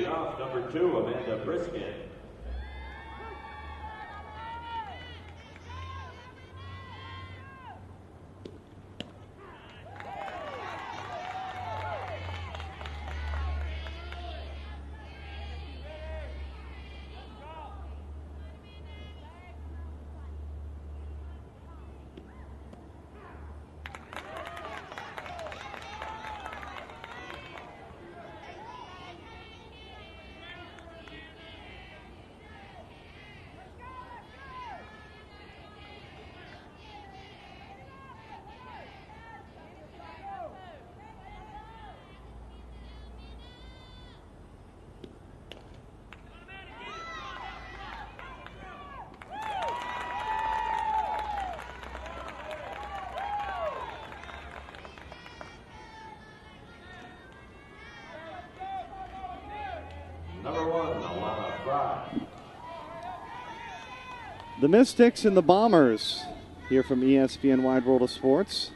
Leading off, number 2, Amanda Briskin. Number 1, Alana Fry. The Mystics and the Bombers here from ESPN Wide World of Sports.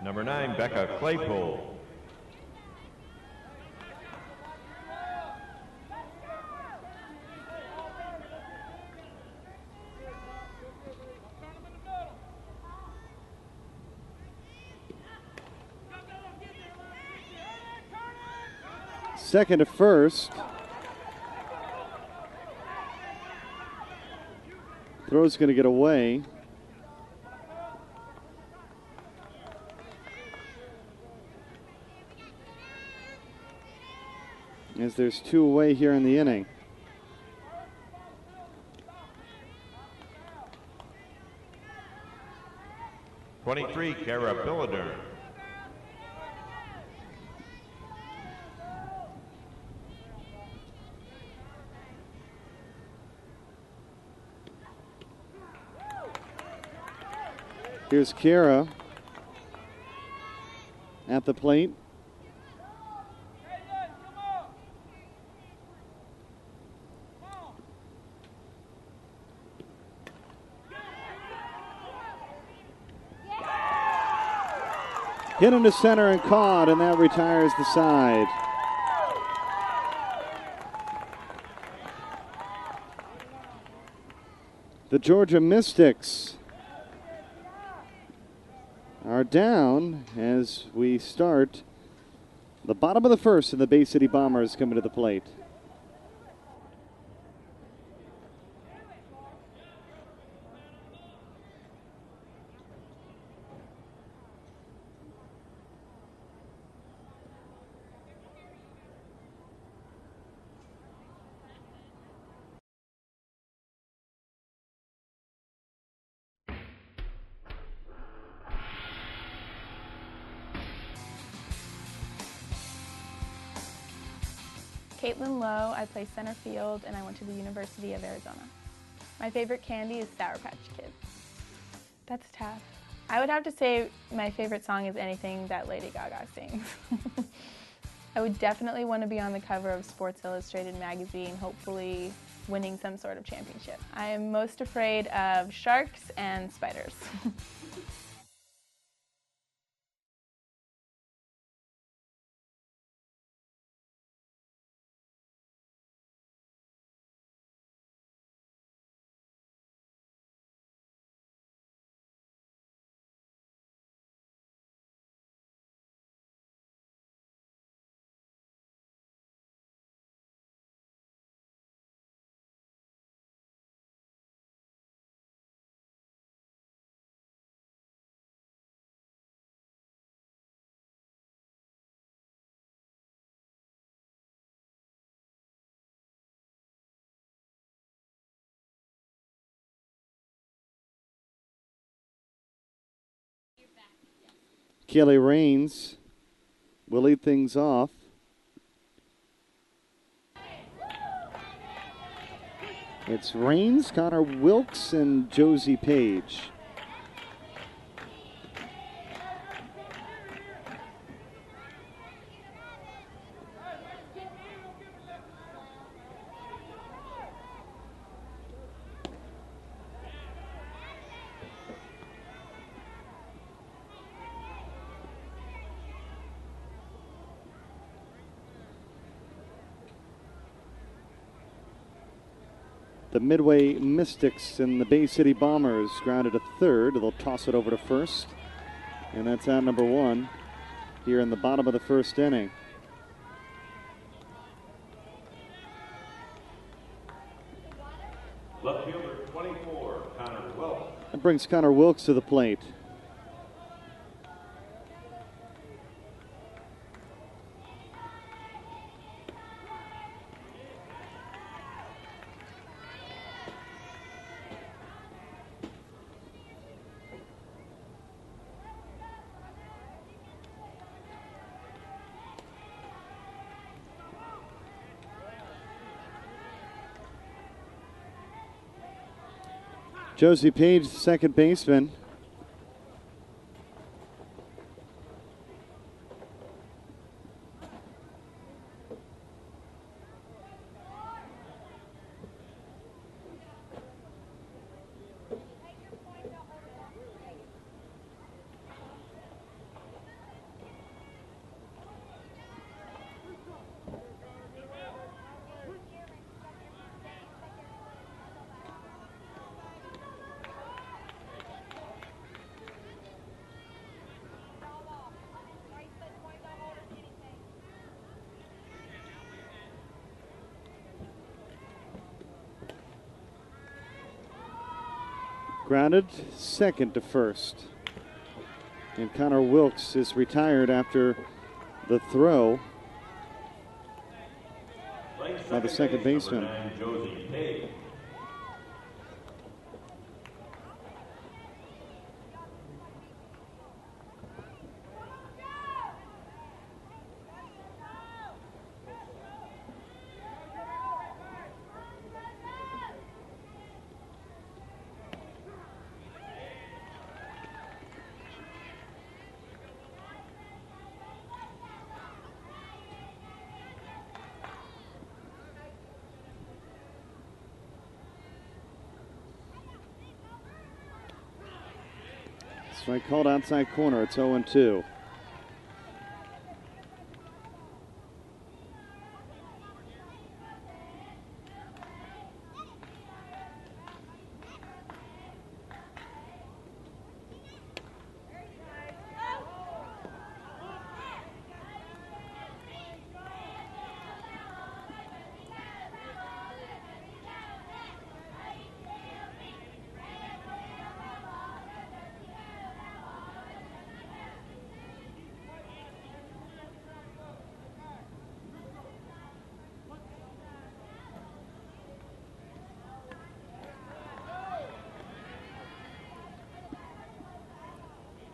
Number 9, Becca Claypool. Second to first. Throw's going to get away. As there's 2 away here in the inning. #23, Kara Billider. Here's Kara at the plate. Hit into center and caught, and that retires the side. The Georgia Mystics are down as we start the bottom of the first, and the Bay City Bombers coming to the plate. Caitlin Lowe, I play center field, and I went to the University of Arizona. My favorite candy is Sour Patch Kids. That's tough. I would have to say my favorite song is anything that Lady Gaga sings. I would definitely want to be on the cover of Sports Illustrated magazine, hopefully winning some sort of championship. I am most afraid of sharks and spiders. Kelly Raines will lead things off. It's Raines, Connor Wilkes, and Josie Page. The Midway Mystics and the Bay City Bombers grounded to third. They'll toss it over to first. And that's out number one here in the bottom of the first inning. Left fielder 24, Connor Wilkes. That brings Connor Wilkes to the plate. Josie Page, second baseman. Grounded second to first. And Connor Wilkes is retired after the throw by the second baseman. Josie Page. Strike called outside corner. It's 0-2.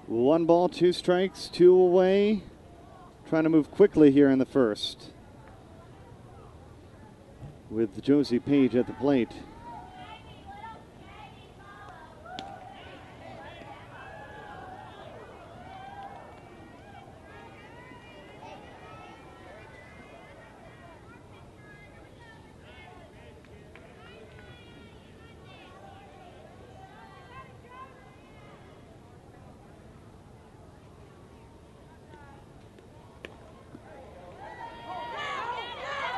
One ball, two strikes, two away. Trying to move quickly here in the first with Josie Page at the plate.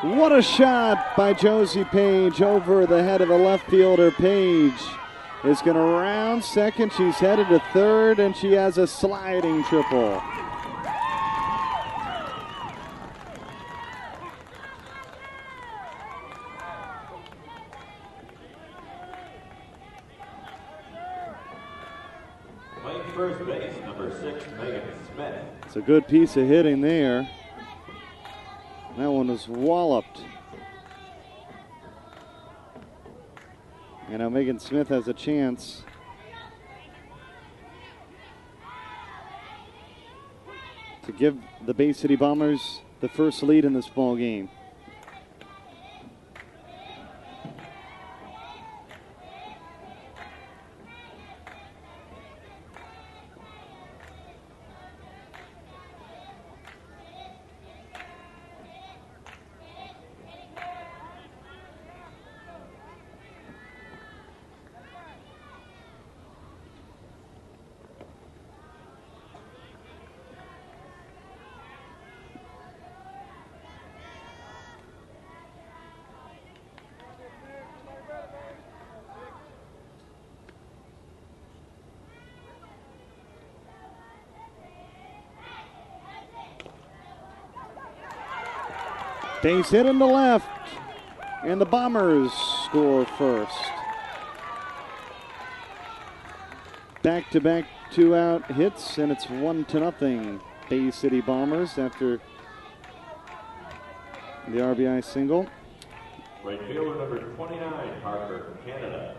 What a shot by Josie Page over the head of the left fielder. Page is going to round second. She's headed to third, and she has a sliding triple. Playing first base, number 6, Megan Smith. It's a good piece of hitting there. That one was walloped. And now Megan Smith has a chance to give the Bay City Bombers the first lead in this ball game. Base hit in the left, and the Bombers score first. Back-to-back two-out hits, and it's 1-0 Bay City Bombers after the RBI single. Right fielder number 29, Parker, Canada.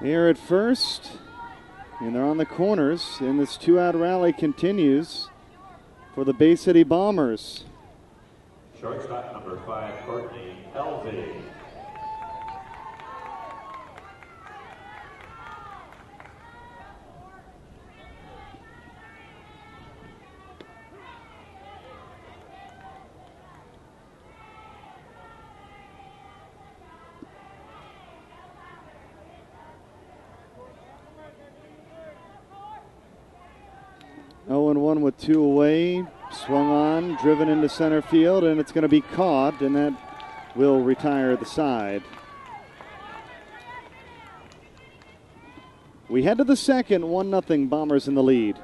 Here at first, and they're on the corners, and this two-out rally continues for the Bay City Bombers. Shortstop number 5, Courtney Elvey. One with two away, swung on, driven into center field, and it's going to be caught, and that will retire the side. We head to the second, 1-0 Bombers in the lead.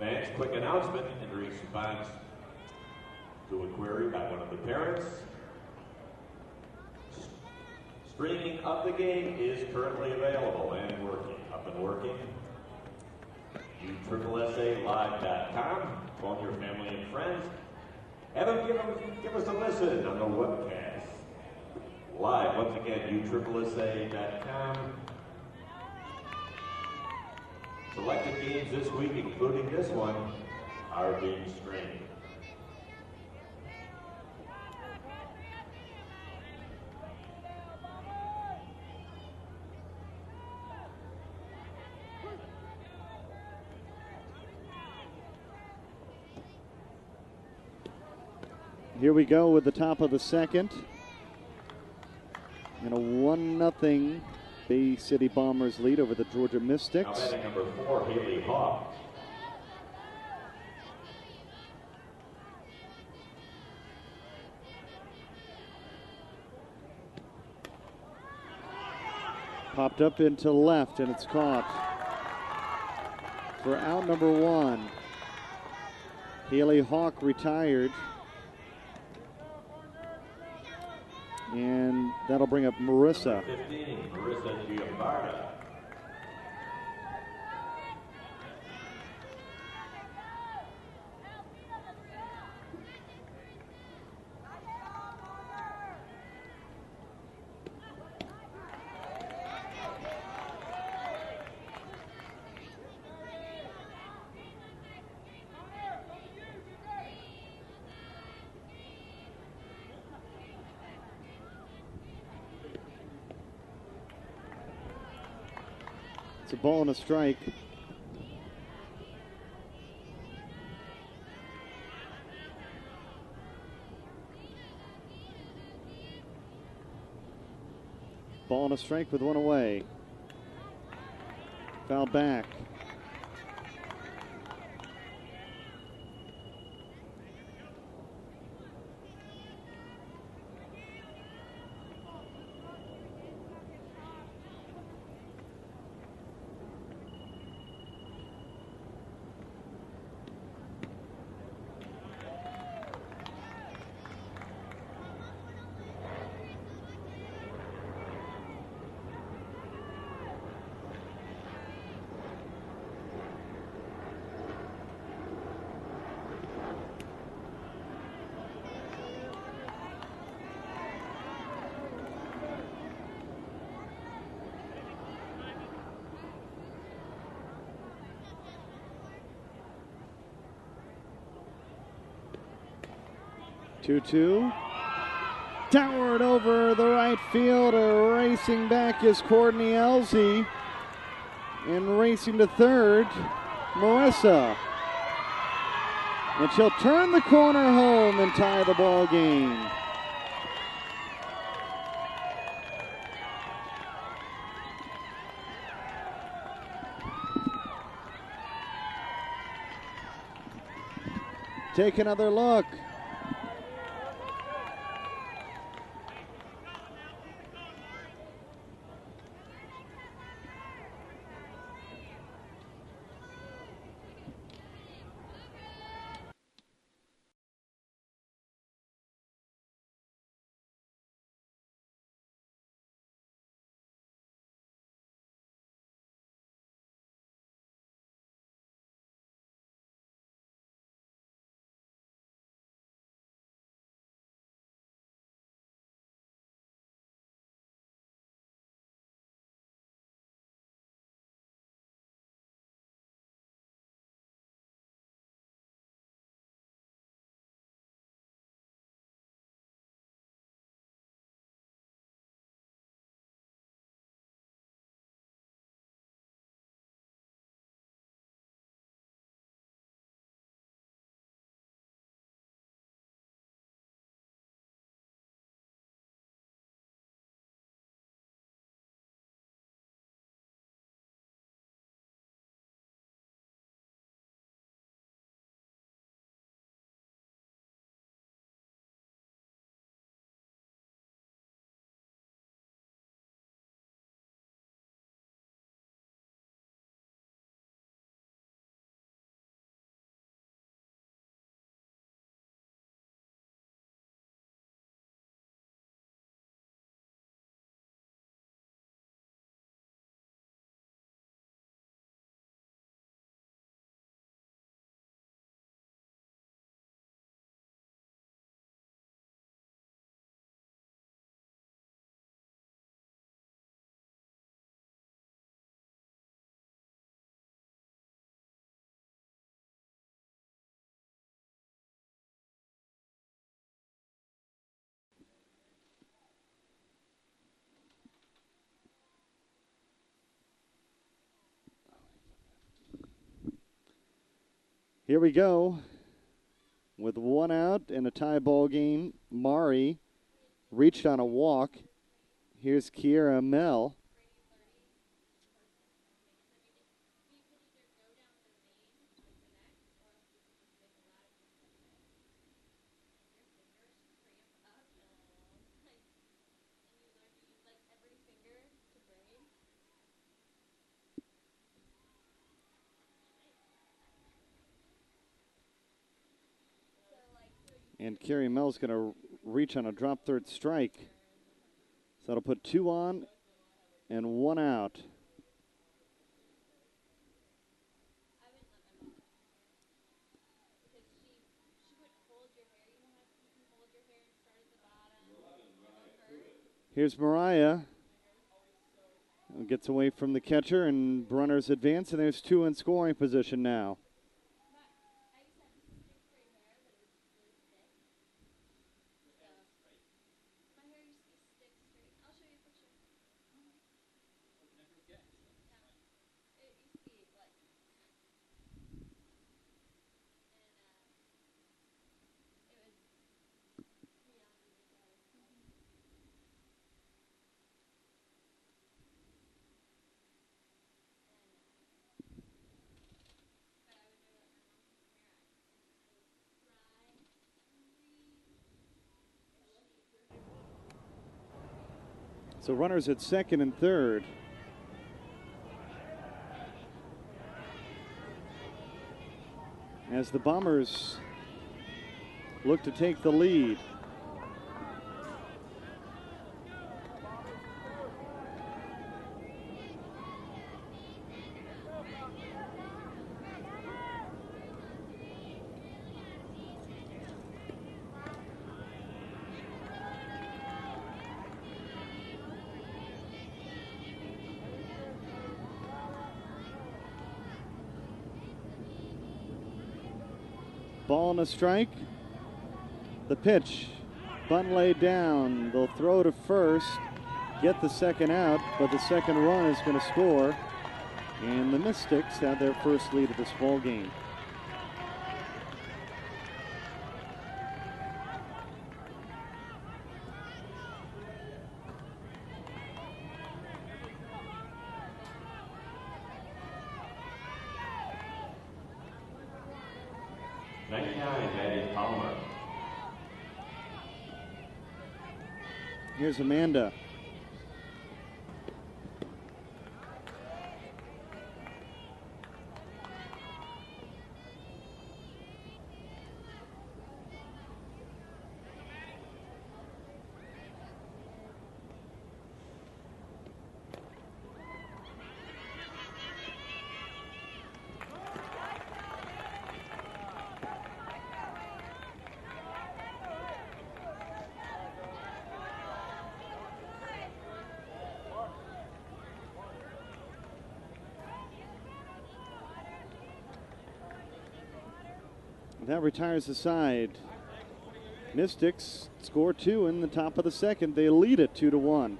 Fans, quick announcement in response to a query by one of the parents. Streaming of the game is currently available and working, up and working. USSSAlive.com. Phone your family and friends. Have them give us a listen on the webcast. Live, once again, USSSA.com. Selected games this week, including this one, are being streamed. Here we go with the top of the second. And a 1-0 Bay City Bombers lead over the Georgia Mystics. Now batting number 4, Haley Hawk. Popped up into left, and it's caught for out number 1. Haley Hawk retired. And that'll bring up Marissa. 15, Marissa Giambarda. It's a ball and a strike. Ball and a strike with one away. Foul back. Two. Towered over the right fielder. Racing back is Courtney Elsie. And racing to third, Marissa. And she'll turn the corner home and tie the ball game. Take another look. Here we go. With one out and a tie ball game, Mari reached on a walk. Here's Kiera Mell. And Carrie Mell's going to reach on a drop third strike. So that'll put 2 on and 1 out. Here's Mariah. Gets away from the catcher, and runners advance, and there's 2 in scoring position now. So runners at second and third. As the Bombers look to take the lead. Ball and a strike. The pitch. Bunt laid down. They'll throw to first. Get the second out, but the second run is going to score. And the Mystics have their first lead of this ball game. Here's Amanda. That retires the side. Mystics score 2 in the top of the second. They lead it 2-1.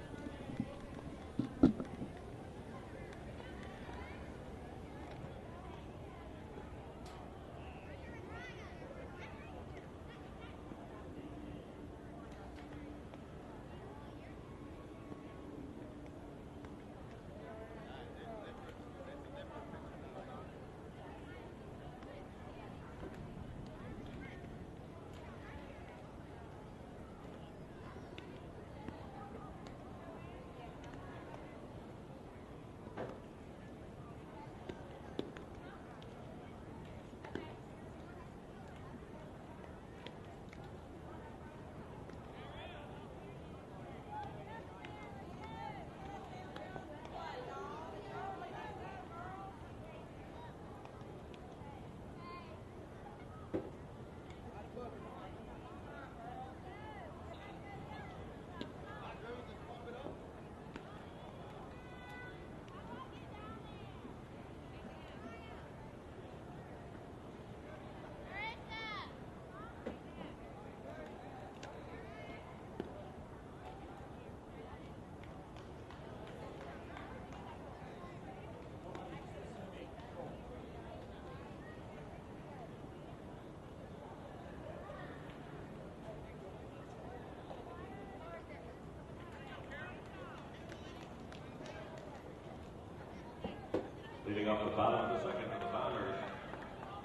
off the bottom of the second for the Bombers,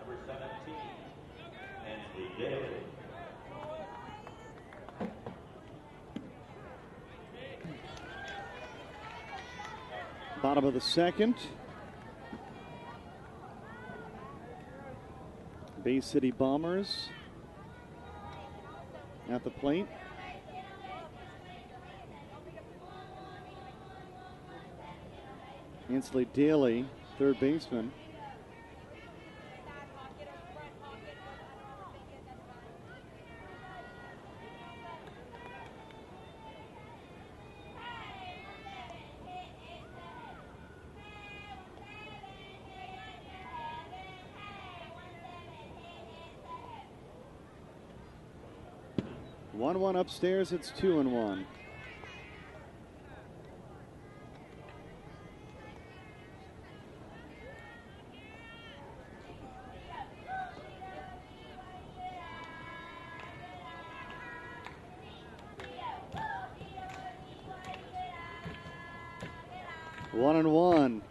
number 17, Ansley Daly. Bottom of the second. Bay City Bombers at the plate. Ansley Daly, third baseman. One upstairs, it's 2-1. One and one.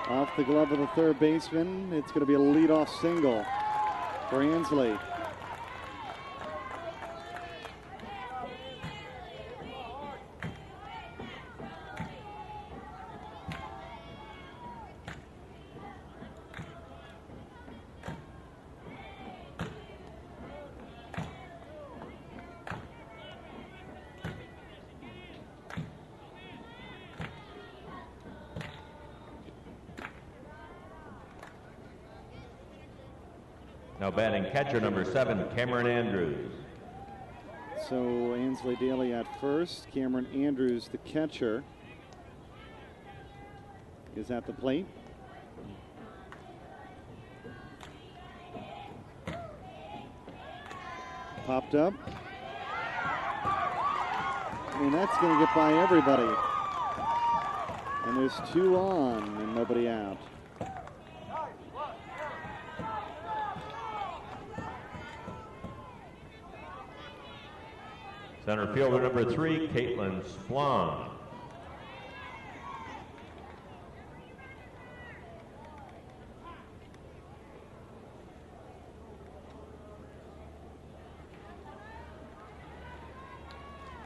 Off the glove of the third baseman. It's going to be a leadoff single for Ansley. Now batting catcher number 7, Cameron Andrews. So Ansley Daly at first. Cameron Andrews, the catcher, is at the plate. Popped up. And that's going to get by everybody. And there's 2 on and nobody out. Center fielder number 3, Caitlin Splong.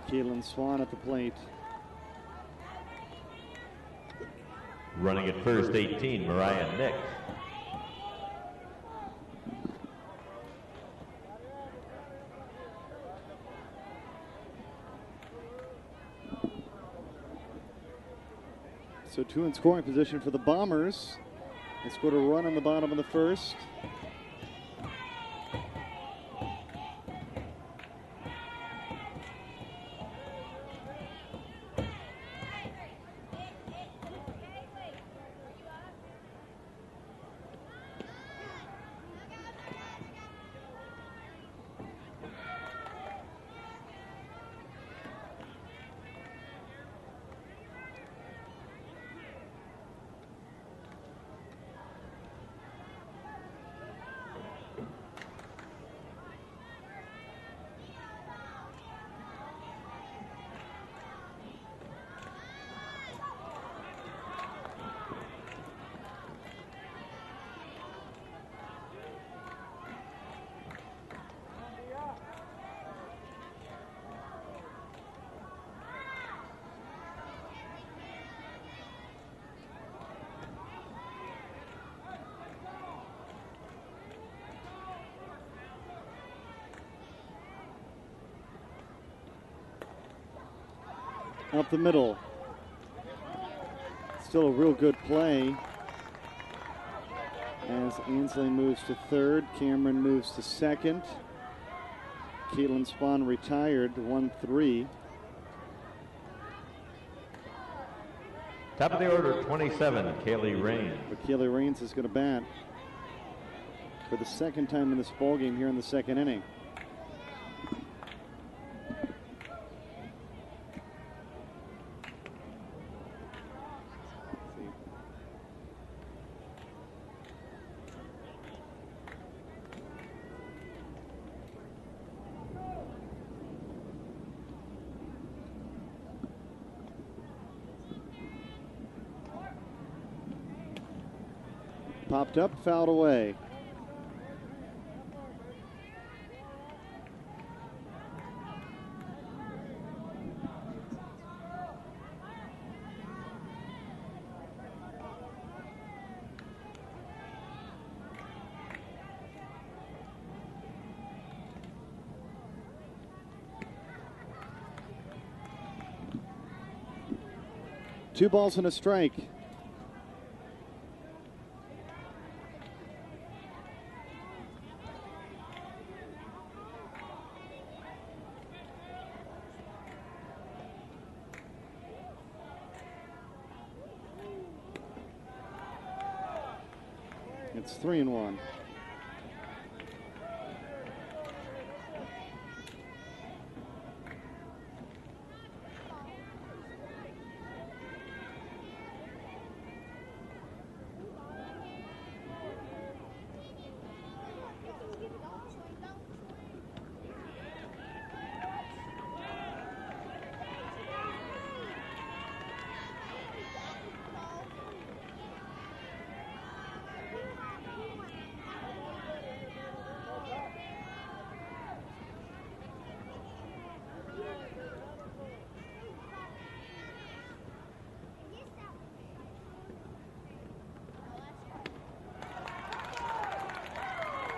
Caitlin Swan at the plate. Running at first, 18, Mariah Nix. So 2 in scoring position for the Bombers. They scored a run in the bottom of the first. Up the middle. Still a real good play as Ansley moves to third. Cameron moves to second. Caitlin Spahn retired, 1-3. Top of the order, 27, Kaylee Raines. But Kaylee Raines is going to bat for the second time in this ball game here in the second inning. popped up, fouled away. Two balls and a strike. It's 3-1.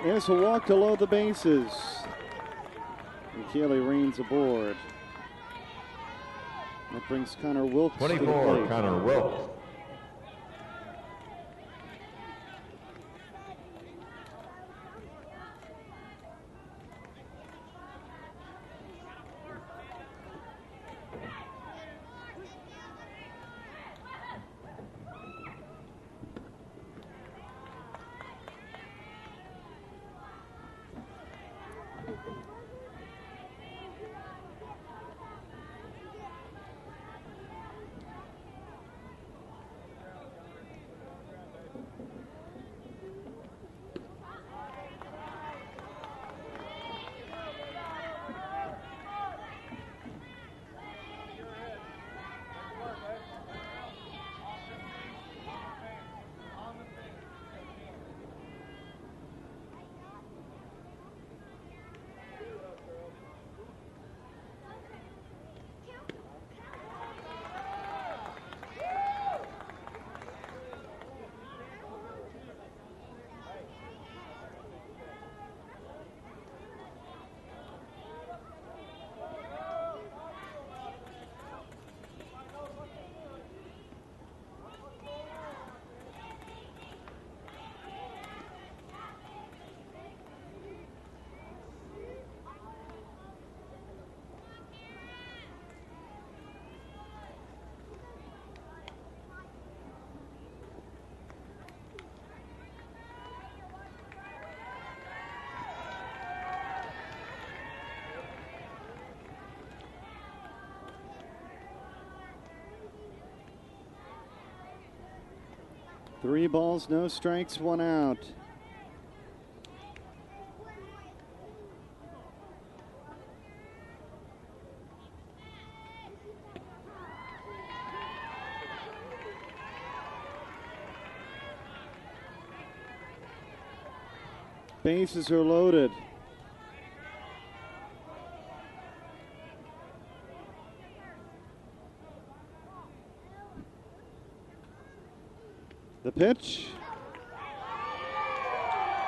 There's a walk to load the bases. And Keeley reigns aboard. That brings Connor Wilkes to the 24, plate. Connor Wilkes. Three balls, no strikes, one out. Bases are loaded. The pitch.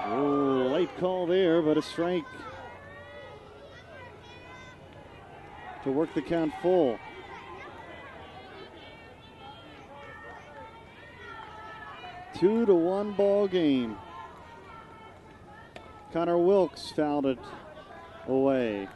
Oh, late call there, but a strike to work the count full. Two to one ball game. Connor Wilkes fouled it away.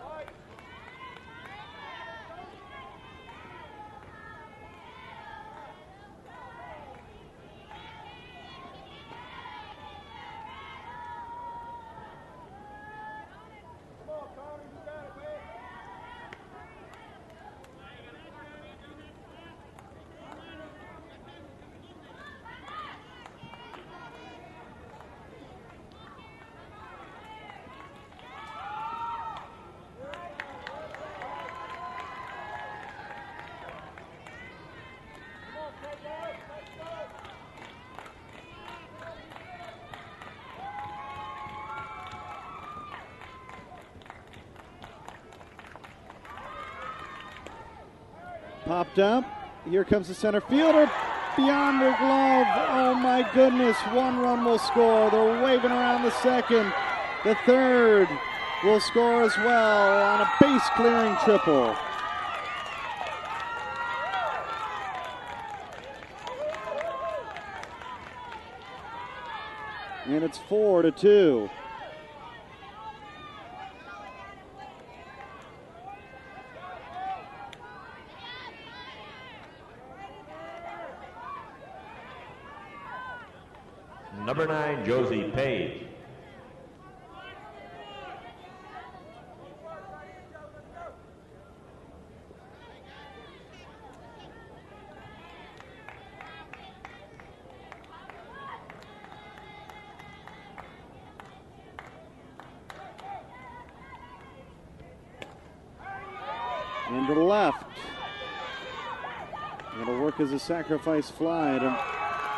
Popped up. Here comes the center fielder. Beyond her glove. Oh my goodness. 1 run will score. They're waving around the second. The third will score as well on a base clearing triple. And it's 4-2. Number 9, Josie Page. Into the left. It'll work as a sacrifice fly to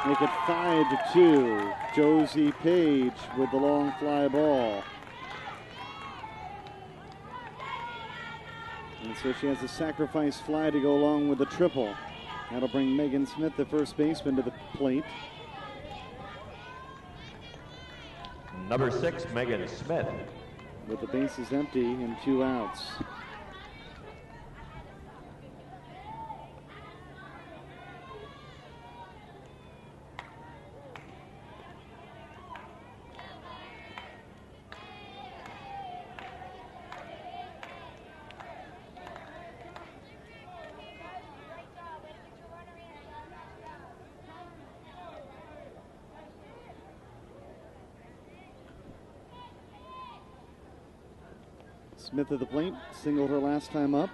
make it 5-2. Josie Page with the long fly ball. And so she has a sacrifice fly to go along with the triple. That'll bring Megan Smith, the first baseman, to the plate. Number 6, Megan Smith. With the bases empty and 2 outs. Smith at the plate, singled her last time up.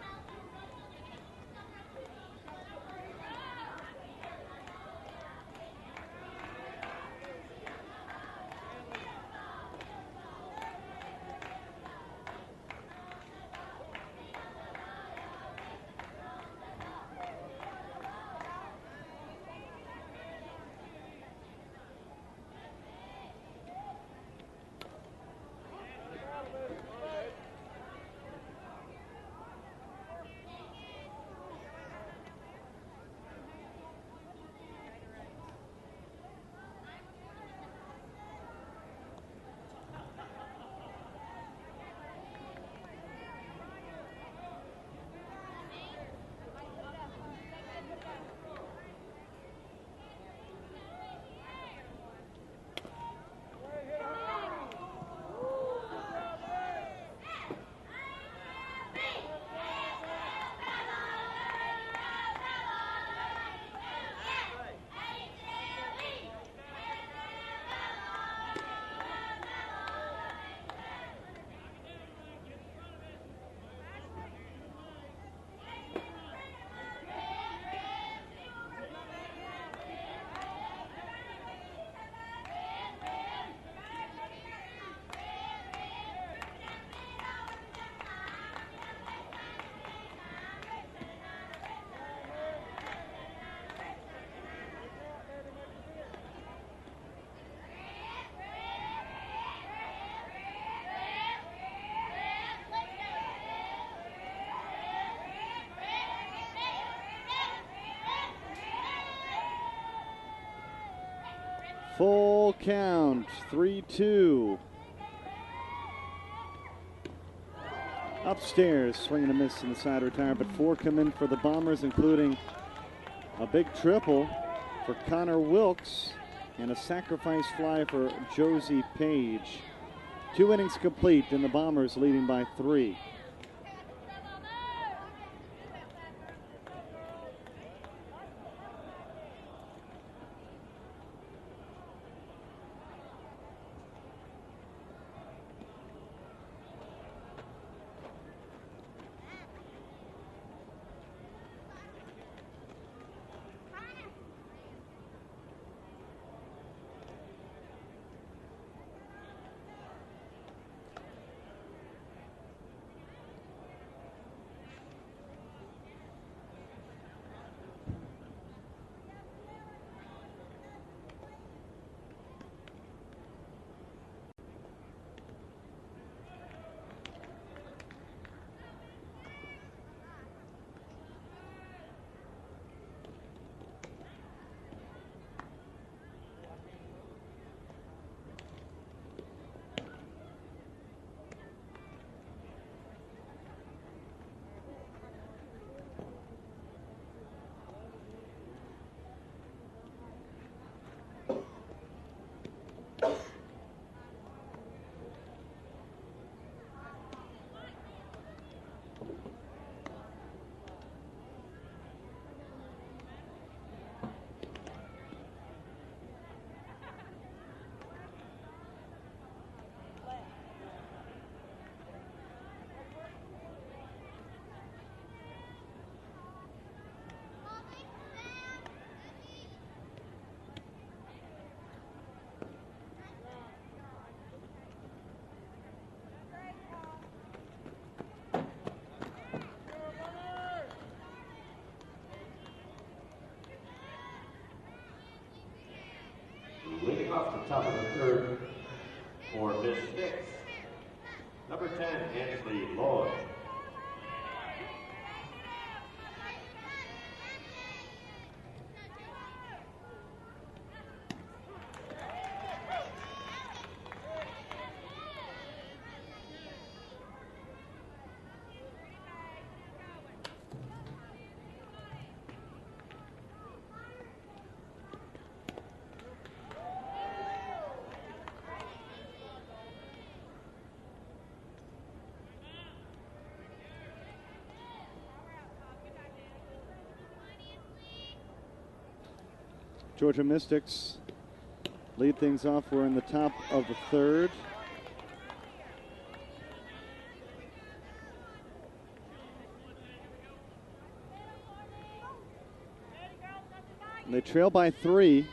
Full count, 3-2. Upstairs, swing and a miss in the side retire, but 4 come in for the Bombers, including a big triple for Connor Wilkes and a sacrifice fly for Josie Page. 2 innings complete, and the Bombers leading by 3. top of the third for Miss Stix. Number 10, Ansley Lloyd. Georgia Mystics lead things off. We're in the top of the third. And they trail by 3.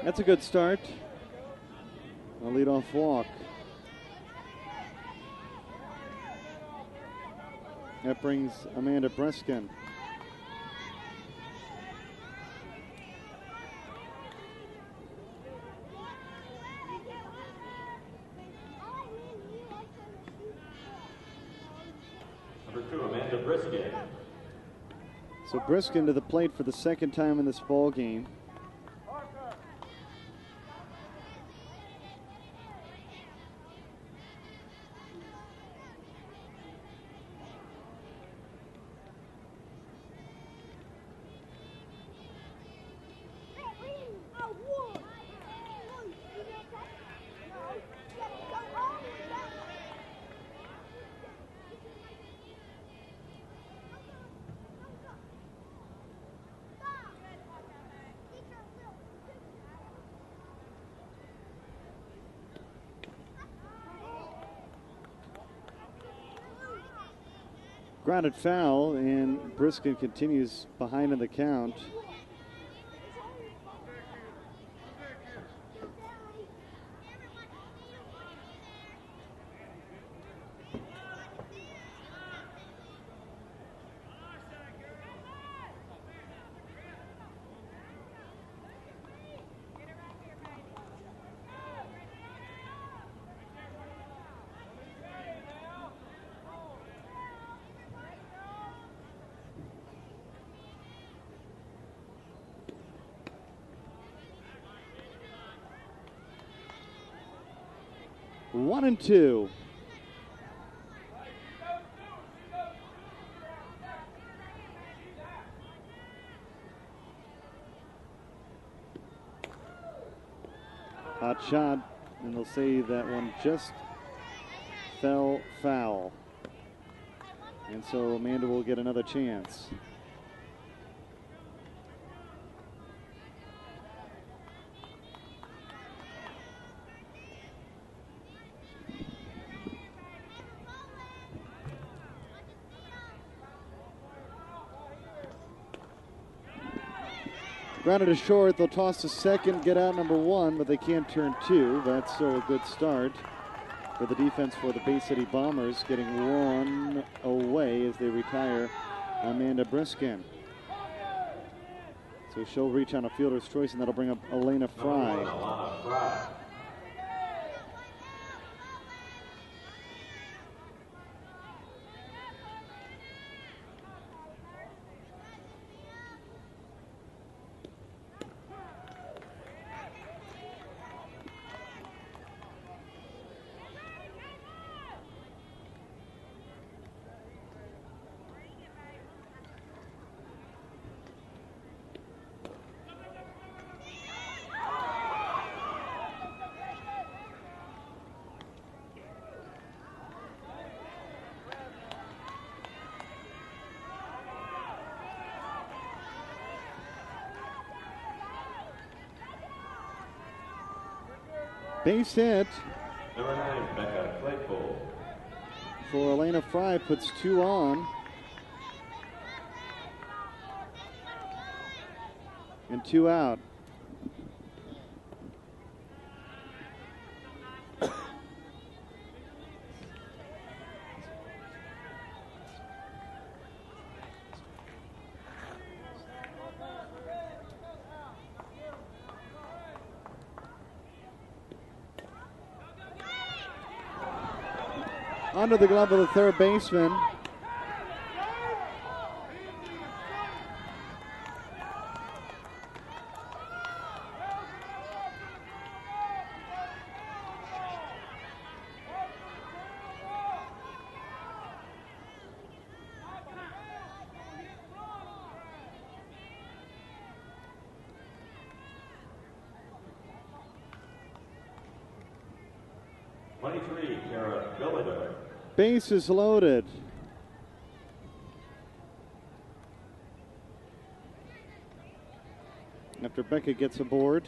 That's a good start. A leadoff walk. That brings Amanda Briskin. Number 2, Amanda Briskin. So Briskin to the plate for the second time in this ball game. Grounded foul, and Briskin continues behind in the count. One and two. Hot shot, and they'll say that one just fell foul. And so Amanda will get another chance. Grounded to short, they'll toss to second, get out number 1, but they can't turn 2. That's still a good start for the defense for the Bay City Bombers, getting 1 away as they retire Amanda Briskin. So she'll reach on a fielder's choice, and that'll bring up Elena Fry. Base hit Number 9, Becca Claypool. for Elena Fry, puts 2 on. And 2 out. Under the glove of the third baseman. Base is loaded. After Becca gets aboard,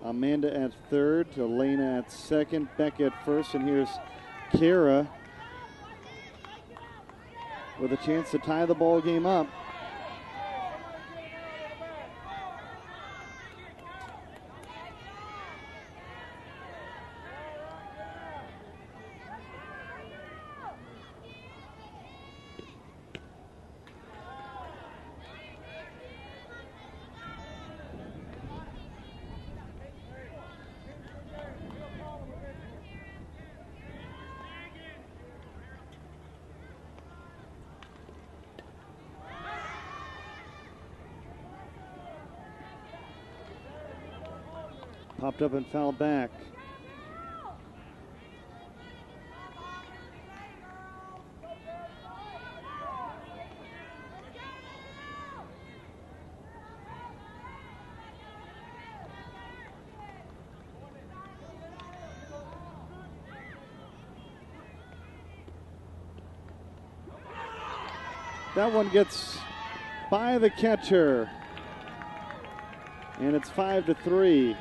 Amanda at third, Elena at second, Becca at first, and here's Kara with a chance to tie the ball game up. Popped up and fouled back. That one gets by the catcher. And it's 5-3.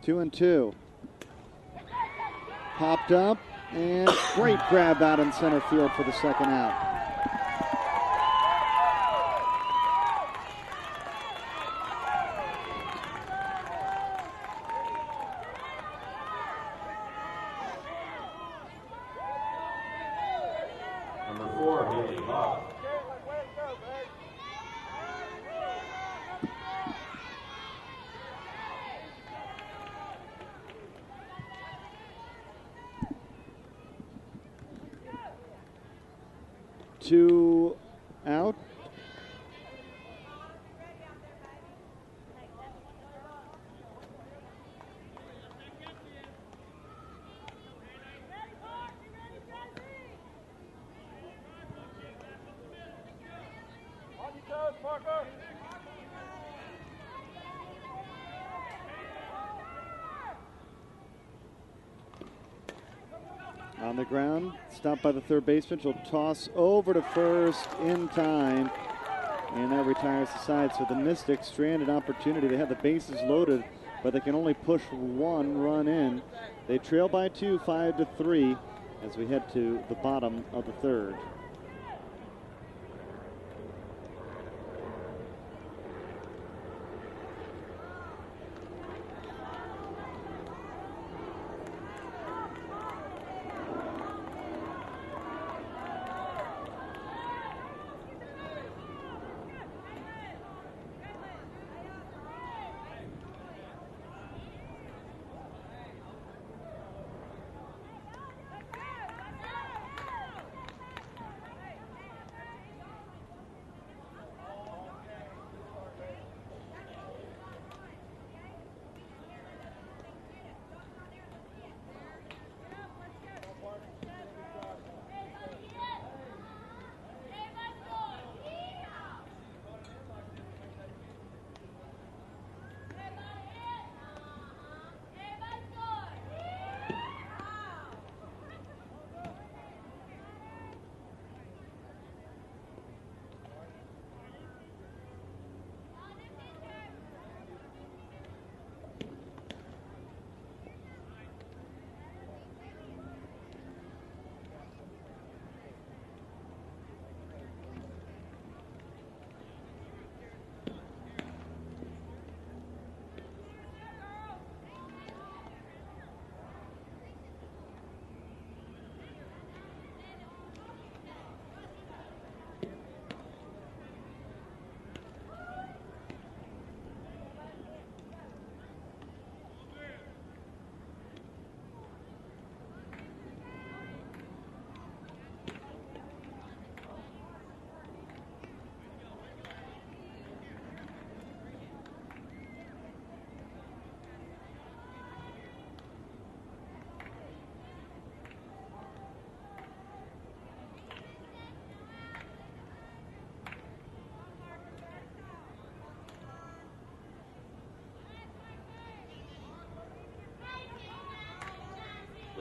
Two and two. Popped up, and great grab out in center field for the second out. Number 4, Haley Hawk. Two out. On the ground, stopped by the third baseman. She'll toss over to first in time, and that retires the side. So the Mystics stranded opportunity. They have the bases loaded, but they can only push one run in. They trail by 2, 5-3, as we head to the bottom of the third.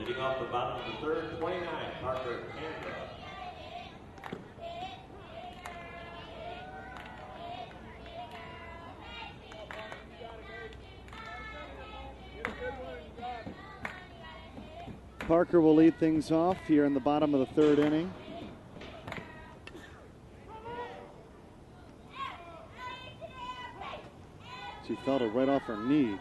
Leading off the bottom of the third, 29, Parker, Canada. Parker will lead things off here in the bottom of the third inning. She felt it right off her knee.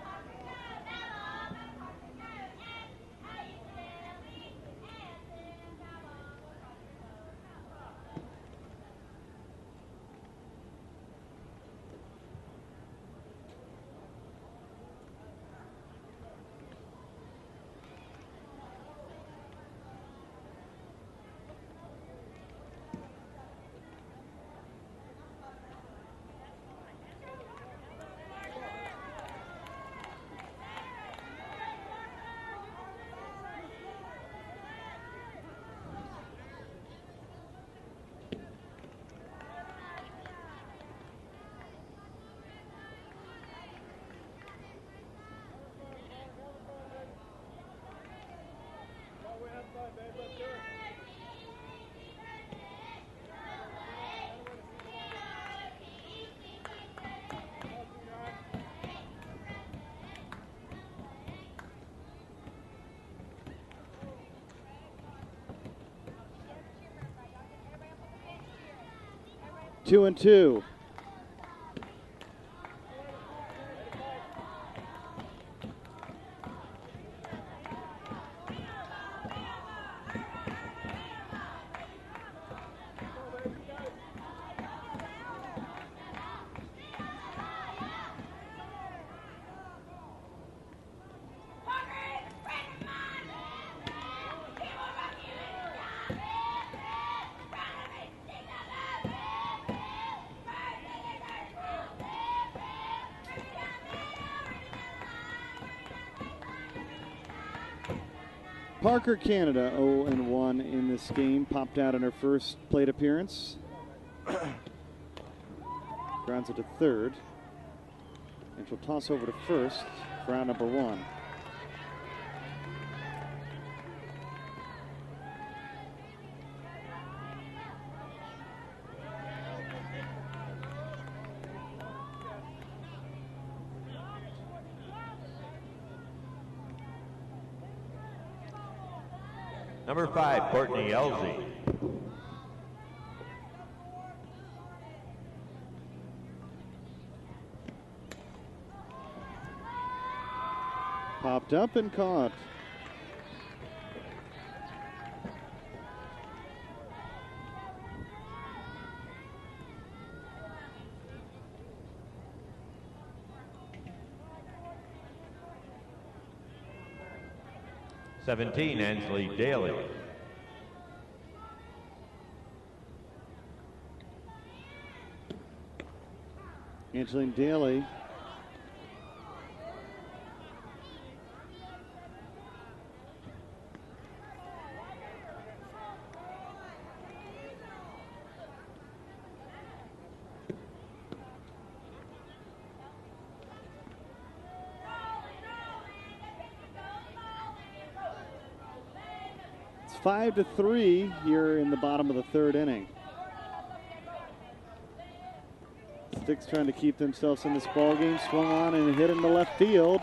Two and two. Parker, Canada, 0-1 in this game. Popped out in her first plate appearance. Grounds it to third. And she'll toss over to first for out number one. Number 5, Courtney Elsie. Popped up and caught. '17, Ansley Daly. Angeline Daly. It's 5-3 here in the bottom of the third inning. Stix trying to keep themselves in this ball game. Swung on and hit in the left field.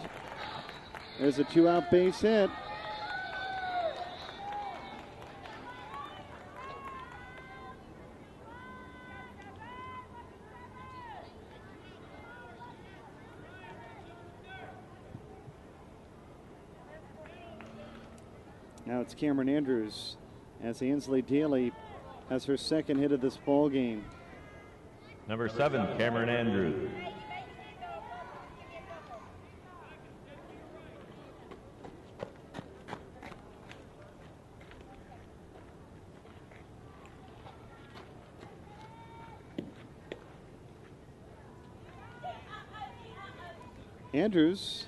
There's a two-out base hit. Now it's Cameron Andrews as Ansley Daly has her second hit of this ball game. Number 7, Cameron Andrews. Andrews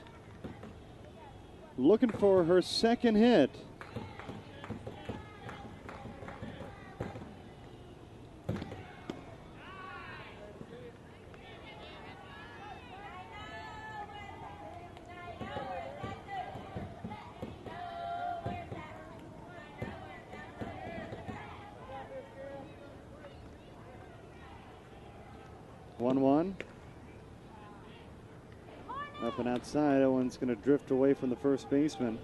looking for her second hit. 1-1. Up and outside. That one's going to drift away from the first baseman.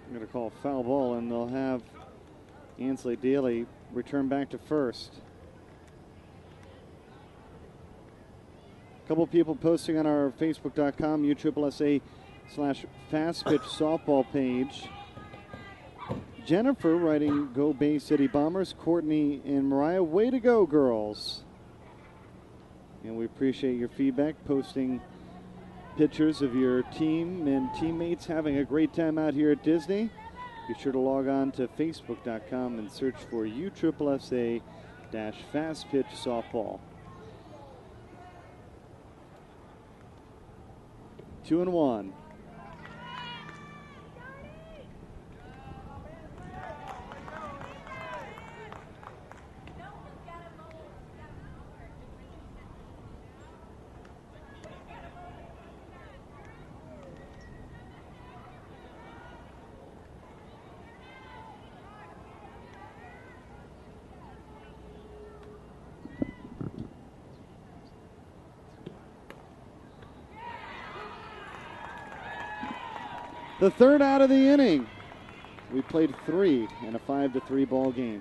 I'm going to call foul ball, and they'll have Ansley Daly return back to first. A couple people posting on our Facebook.com, USSSA/Fast Pitch Softball page. Jennifer writing, "Go Bay City Bombers." Courtney and Mariah, "Way to go, girls." And we appreciate your feedback, posting pictures of your team and teammates having a great time out here at Disney. Be sure to log on to Facebook.com and search for USSSA-Fast Pitch Softball. 2-1. The third out of the inning. We played 3 in a 5-3 ball game.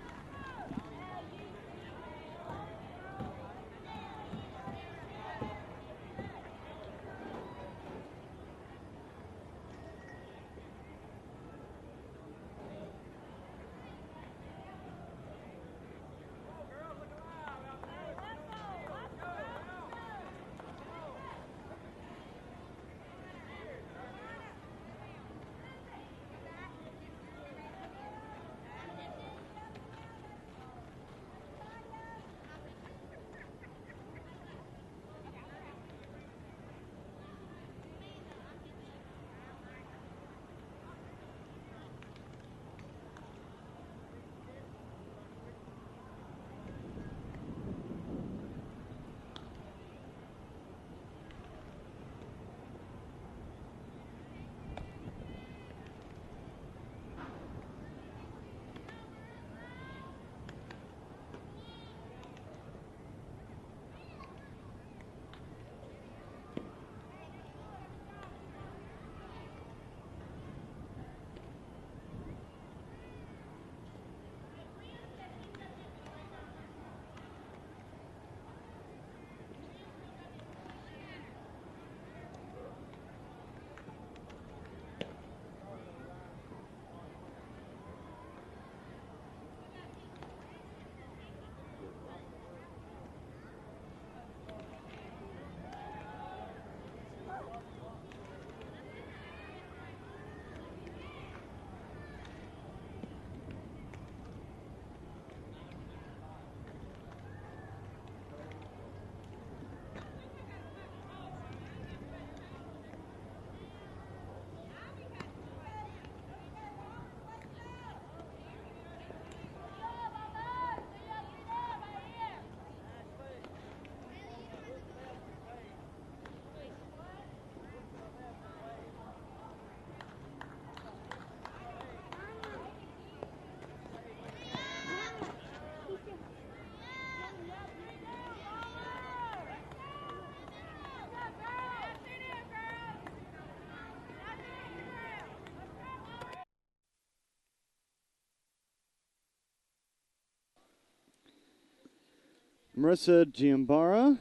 Marissa Giambara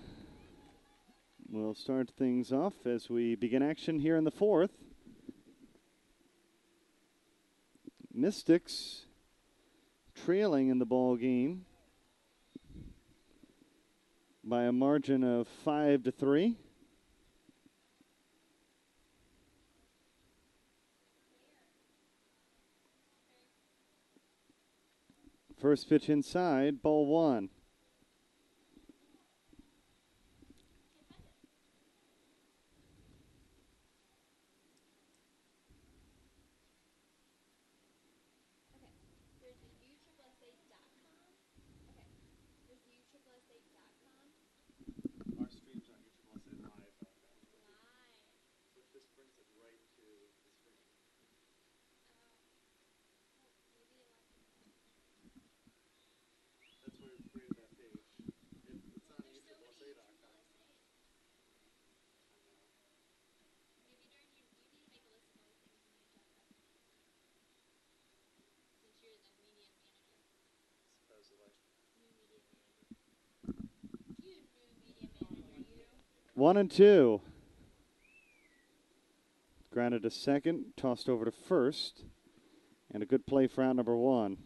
will start things off as we begin action here in the fourth. Mystics trailing in the ball game by a margin of 5-3. First pitch inside, ball 1. 1-2. Grounded to second, tossed over to first, and a good play for out number 1.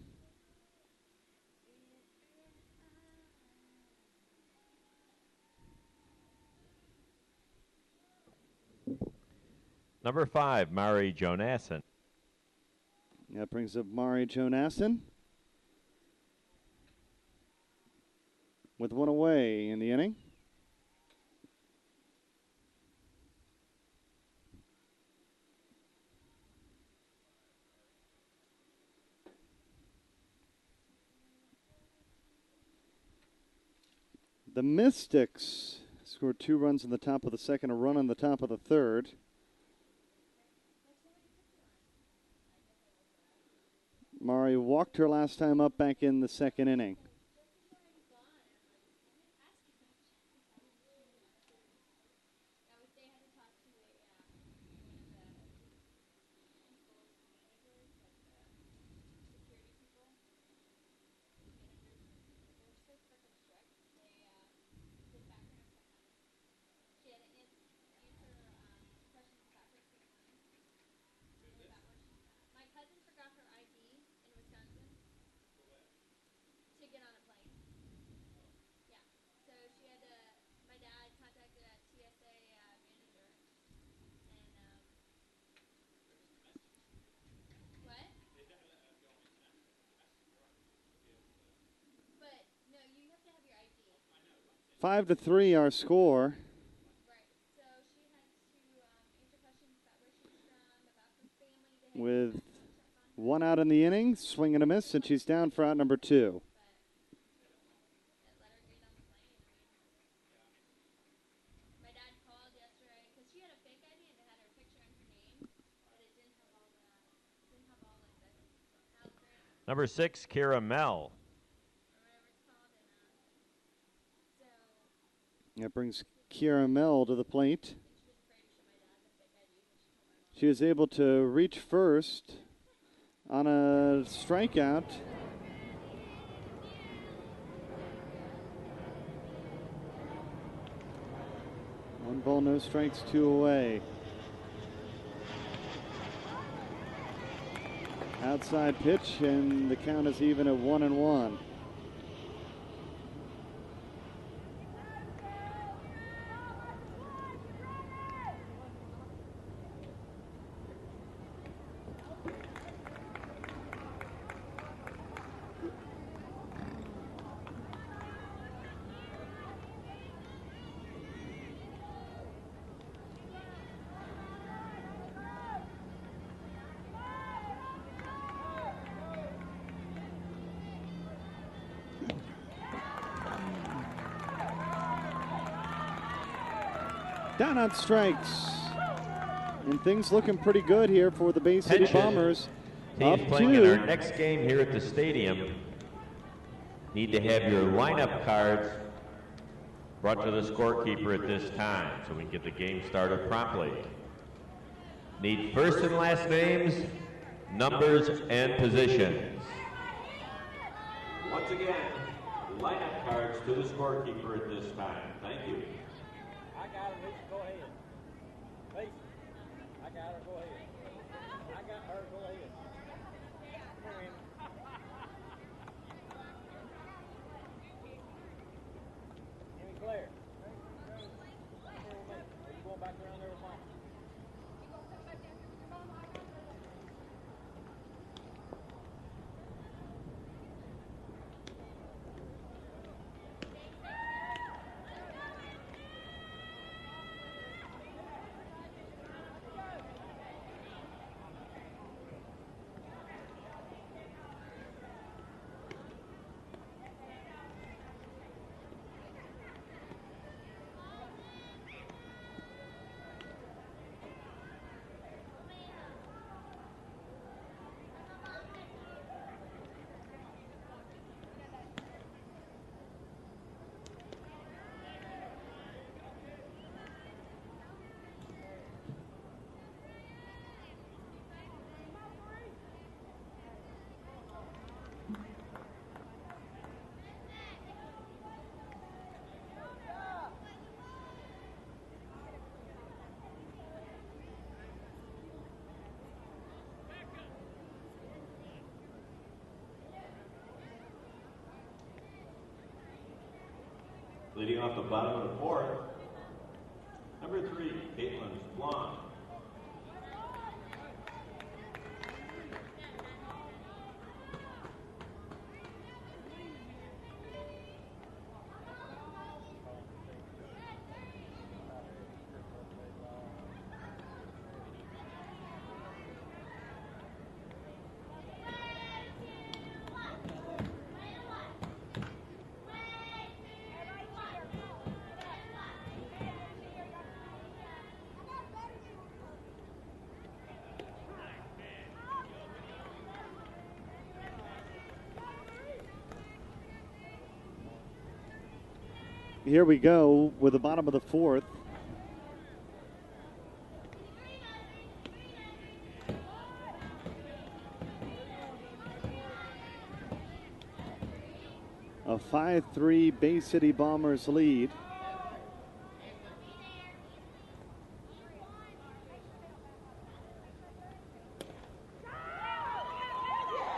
Number 5, Mari Jonasson. That brings up Mari Jonasson with 1 away in the inning. The Mystics scored 2 runs in the top of the second, a run in the top of the third. Mari walked her last time up back in the second inning. Five to 3 our score. With 1 out in the inning, swing and a miss, and she's down for out number 2. Number 6, Kira Mell. That brings Kiara Mell to the plate. She was able to reach first on a strikeout. One ball, no strikes, 2 away. Outside pitch, and the count is even at 1-1. Down on strikes. And things looking pretty good here for the Bay City Bombers. Teams playing in our next game here at the stadium need to have your lineup cards brought to the scorekeeper at this time so we can get the game started promptly. Need first and last names, numbers, and positions. Once again, lineup cards to the scorekeeper at this time. Thank you. I got her, Lisa, go ahead. Lisa, I got her, go ahead. I got her, go ahead. Come here, Amy. Amy Claire. Come here with me. Are you going back around there with Mama? Leading off the bottom of the fourth, number 3, Caitlin Swan. Here we go with the bottom of the fourth. A 5-3 Bay City Bombers lead.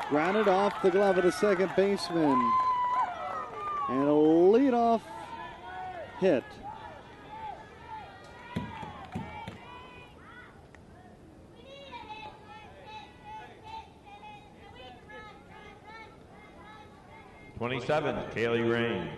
Grounded off the glove of the second baseman. And a leadoff hit. '27, Kaylee Rain.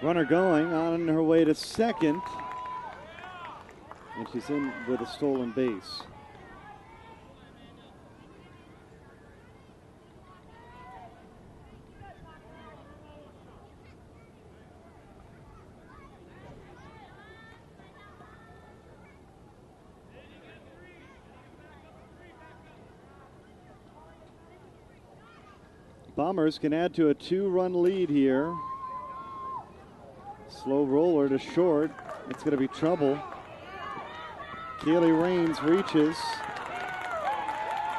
Runner going on her way to second. And she's in with a stolen base. Bombers can add to a 2-run lead here. Slow roller to short. It's going to be trouble. Kaylee Rains reaches.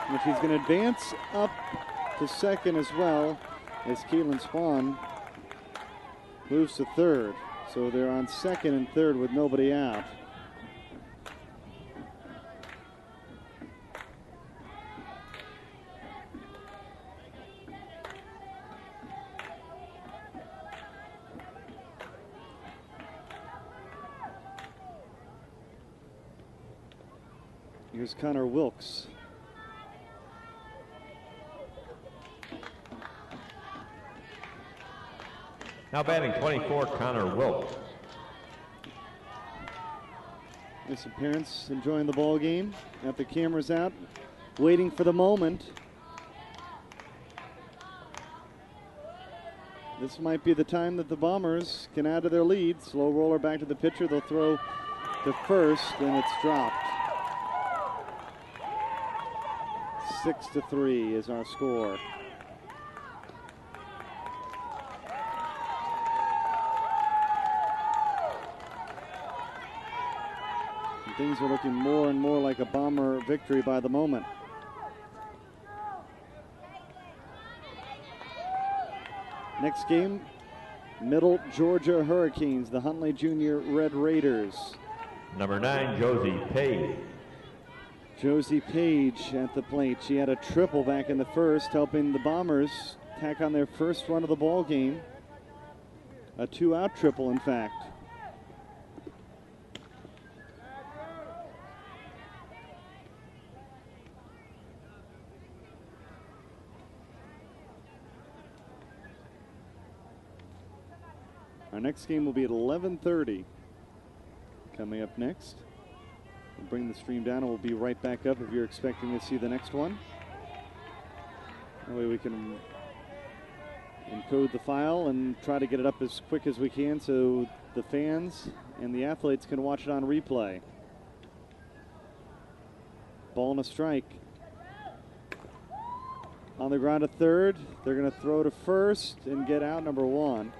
And she's going to advance up to second as well as Caitlin Swan moves to third. So they're on second and third with nobody out. Here's Connor Wilkes. Now batting 24, Connor Wilkes. This appearance enjoying the ball game. Got the cameras out, waiting for the moment. This might be the time that the Bombers can add to their lead. Slow roller back to the pitcher. They'll throw to first, and it's dropped. 6-3 is our score. And things are looking more and more like a Bomber victory by the moment. Next game, Middle Georgia Hurricanes, the Huntley Junior Red Raiders. Number 9, Josie Page. Josie Page at the plate. She had a triple back in the first, helping the Bombers tack on their first run of the ball game. A 2-out triple, in fact. Our next game will be at 11:30. Coming up next. We'll bring the stream down and we'll be right back up if you're expecting to see the next one. That way we can encode the file and try to get it up as quick as we can so the fans and the athletes can watch it on replay. Ball and a strike. On the ground to third. They're going to throw to first and get out number 1.